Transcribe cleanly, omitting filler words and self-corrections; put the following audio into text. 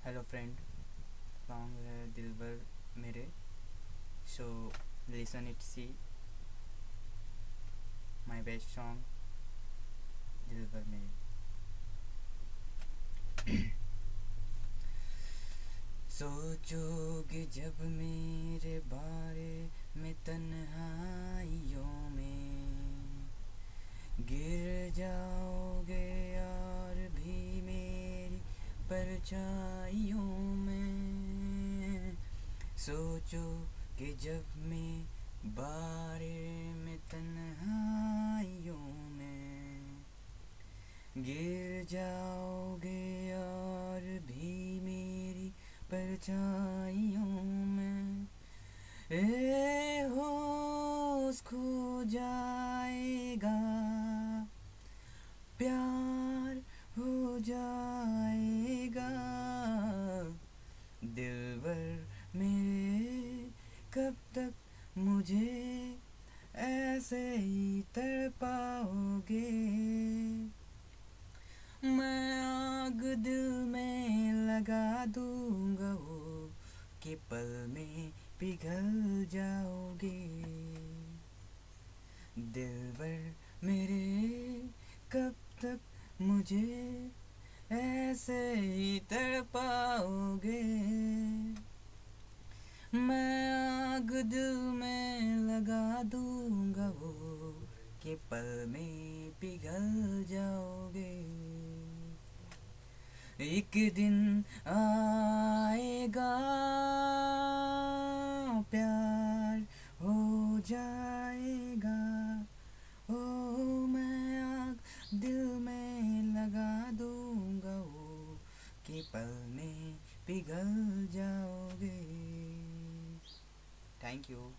Hello friend, song है Dilbar Mere. So listen it, see my best song Dilbar Mere. सोचोगे जब मेरे बारे में तन्हाइयों में, गिर जाओगे और भी मेरी परछाइयों में. सोचो कि जब मैं बारे में तन्हाइयों में, गिर जाओगे और भी मेरी परछाइयों में. होश खो जाएगा, प्यार हो जाएगा. दिलबर मेरे, कब तक मुझे ऐसे ही तड़पाओगे. मैं आग दिल में लगा दूंगा वो, कि पल में पिघल जाओगे. दिलबर मेरे, कब तक मुझे ऐसे ही तड़पाओगे. मैं आग दिल में लगा दूंगा वो, कि पल में पिघल जाओगे. एक दिन आएगा, प्यार हो जाएगा. ओ मैं आग दिल में लगा दूंगा वो, कि पल में पिघल जाओगे. Thank you.